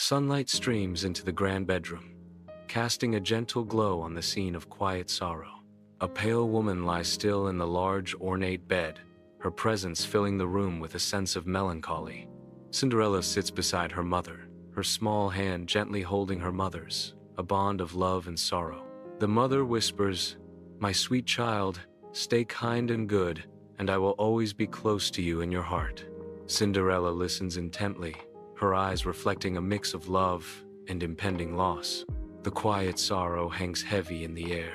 Sunlight streams into the grand bedroom, casting a gentle glow on the scene of quiet sorrow. A pale woman lies still in the large, ornate bed, her presence filling the room with a sense of melancholy. Cinderella sits beside her mother, her small hand gently holding her mother's, a bond of love and sorrow. The mother whispers, "My sweet child, stay kind and good, and I will always be close to you in your heart." Cinderella listens intently, her eyes reflecting a mix of love and impending loss. The quiet sorrow hangs heavy in the air,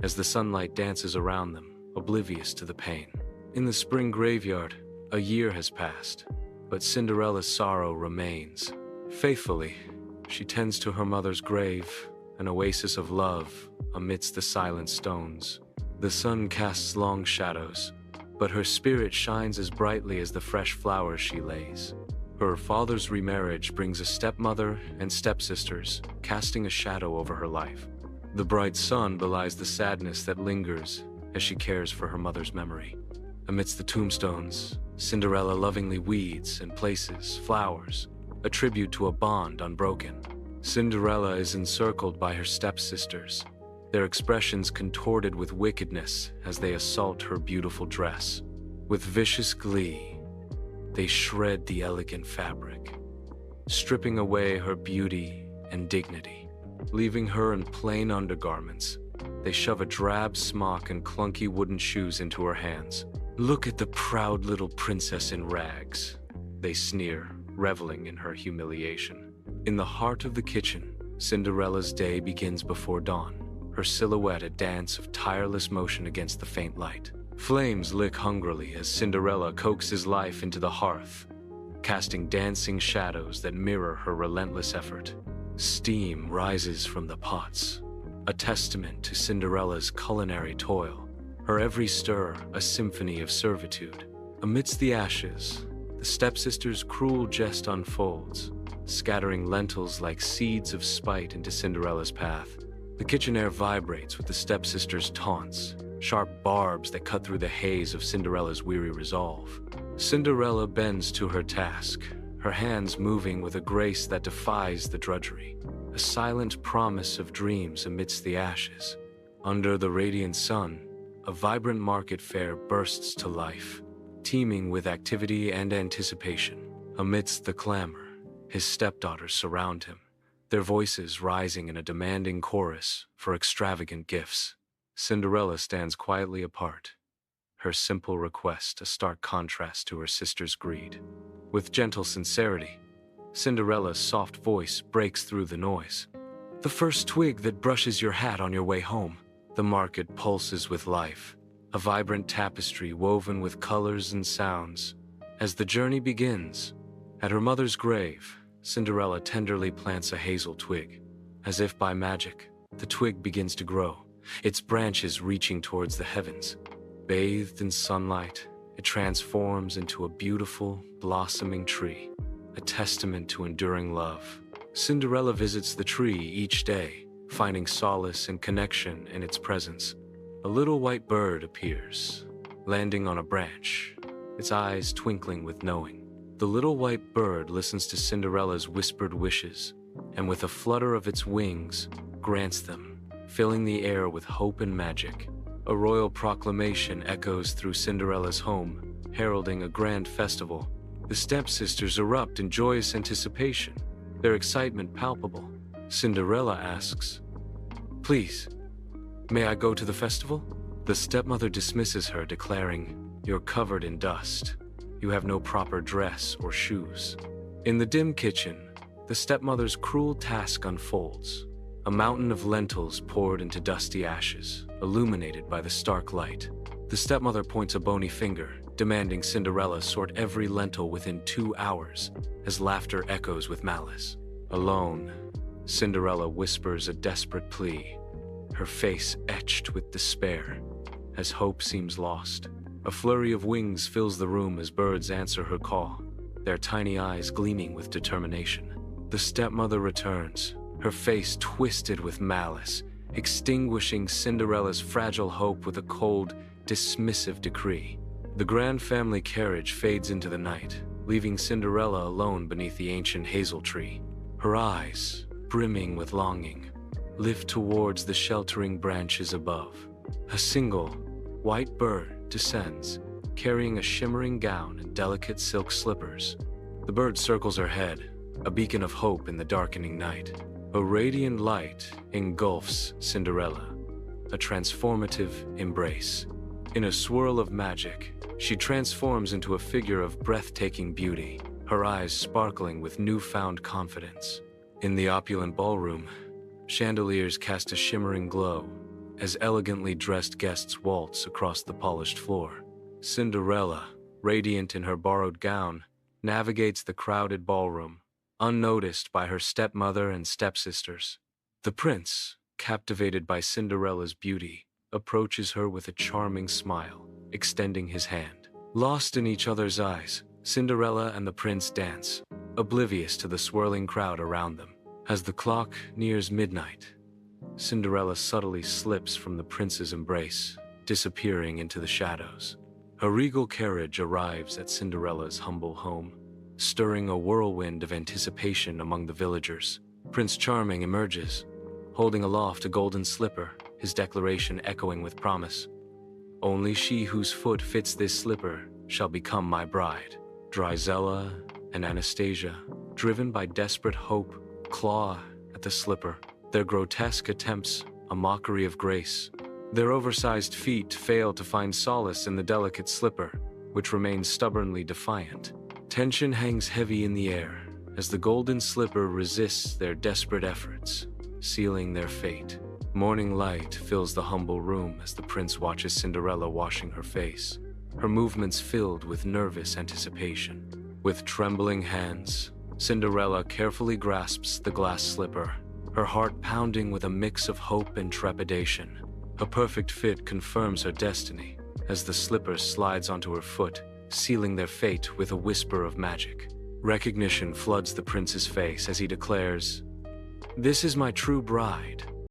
as the sunlight dances around them, oblivious to the pain. In the spring graveyard, a year has passed, but Cinderella's sorrow remains. Faithfully, she tends to her mother's grave, an oasis of love amidst the silent stones. The sun casts long shadows, but her spirit shines as brightly as the fresh flowers she lays. Her father's remarriage brings a stepmother and stepsisters, casting a shadow over her life. The bright sun belies the sadness that lingers as she cares for her mother's memory. Amidst the tombstones, Cinderella lovingly weeds and places flowers, a tribute to a bond unbroken. Cinderella is encircled by her stepsisters, their expressions contorted with wickedness as they assault her beautiful dress. With vicious glee, they shred the elegant fabric, stripping away her beauty and dignity. Leaving her in plain undergarments, they shove a drab smock and clunky wooden shoes into her hands. "Look at the proud little princess in rags," they sneer, reveling in her humiliation. In the heart of the kitchen, Cinderella's day begins before dawn, her silhouette a dance of tireless motion against the faint light. Flames lick hungrily as Cinderella coaxes life into the hearth, casting dancing shadows that mirror her relentless effort. Steam rises from the pots, a testament to Cinderella's culinary toil, her every stir a symphony of servitude. Amidst the ashes, the stepsisters' cruel jest unfolds, scattering lentils like seeds of spite into Cinderella's path. The kitchen air vibrates with the stepsisters' taunts, sharp barbs that cut through the haze of Cinderella's weary resolve. Cinderella bends to her task, her hands moving with a grace that defies the drudgery, a silent promise of dreams amidst the ashes. Under the radiant sun, a vibrant market fair bursts to life, teeming with activity and anticipation. Amidst the clamor, his stepdaughters surround him, their voices rising in a demanding chorus for extravagant gifts. Cinderella stands quietly apart, her simple request a stark contrast to her sister's greed. With gentle sincerity, Cinderella's soft voice breaks through the noise. "The first twig that brushes your hat on your way home." The market pulses with life, a vibrant tapestry woven with colors and sounds. As the journey begins, at her mother's grave, Cinderella tenderly plants a hazel twig. As if by magic, the twig begins to grow, its branches reaching towards the heavens. Bathed in sunlight, it transforms into a beautiful, blossoming tree, a testament to enduring love. Cinderella visits the tree each day, finding solace and connection in its presence. A little white bird appears, landing on a branch, its eyes twinkling with knowing. The little white bird listens to Cinderella's whispered wishes, and with a flutter of its wings, grants them, filling the air with hope and magic. A royal proclamation echoes through Cinderella's home, heralding a grand festival. The stepsisters erupt in joyous anticipation, their excitement palpable. Cinderella asks, "Please, may I go to the festival?" The stepmother dismisses her, declaring, "You're covered in dust. You have no proper dress or shoes." In the dim kitchen, the stepmother's cruel task unfolds. A mountain of lentils poured into dusty ashes, illuminated by the stark light. The stepmother points a bony finger, demanding Cinderella sort every lentil within 2 hours, as laughter echoes with malice. Alone, Cinderella whispers a desperate plea, her face etched with despair, as hope seems lost. A flurry of wings fills the room as birds answer her call, their tiny eyes gleaming with determination. The stepmother returns, her face twisted with malice, extinguishing Cinderella's fragile hope with a cold, dismissive decree. The grand family carriage fades into the night, leaving Cinderella alone beneath the ancient hazel tree, Her eyes, brimming with longing, lift towards the sheltering branches above. A single, white bird descends, carrying a shimmering gown and delicate silk slippers. The bird circles her head, a beacon of hope in the darkening night. A radiant light engulfs Cinderella, a transformative embrace. In a swirl of magic, she transforms into a figure of breathtaking beauty, her eyes sparkling with newfound confidence. In the opulent ballroom, chandeliers cast a shimmering glow as elegantly dressed guests waltz across the polished floor. Cinderella, radiant in her borrowed gown, navigates the crowded ballroom, unnoticed by her stepmother and stepsisters. The prince, captivated by Cinderella's beauty, approaches her with a charming smile, extending his hand. Lost in each other's eyes, Cinderella and the prince dance, oblivious to the swirling crowd around them. As the clock nears midnight, Cinderella subtly slips from the prince's embrace, disappearing into the shadows. A regal carriage arrives at Cinderella's humble home, stirring a whirlwind of anticipation among the villagers. Prince Charming emerges, holding aloft a golden slipper, his declaration echoing with promise. "Only she whose foot fits this slipper shall become my bride." Drizella and Anastasia, driven by desperate hope, claw at the slipper, their grotesque attempts a mockery of grace. Their oversized feet fail to find solace in the delicate slipper, which remains stubbornly defiant. Tension hangs heavy in the air as the golden slipper resists their desperate efforts, sealing their fate. Morning light fills the humble room as the prince watches Cinderella washing her face, her movements filled with nervous anticipation. With trembling hands, Cinderella carefully grasps the glass slipper, her heart pounding with a mix of hope and trepidation. A perfect fit confirms her destiny as the slipper slides onto her foot, sealing their fate with a whisper of magic. Recognition floods the prince's face as he declares, "This is my true bride."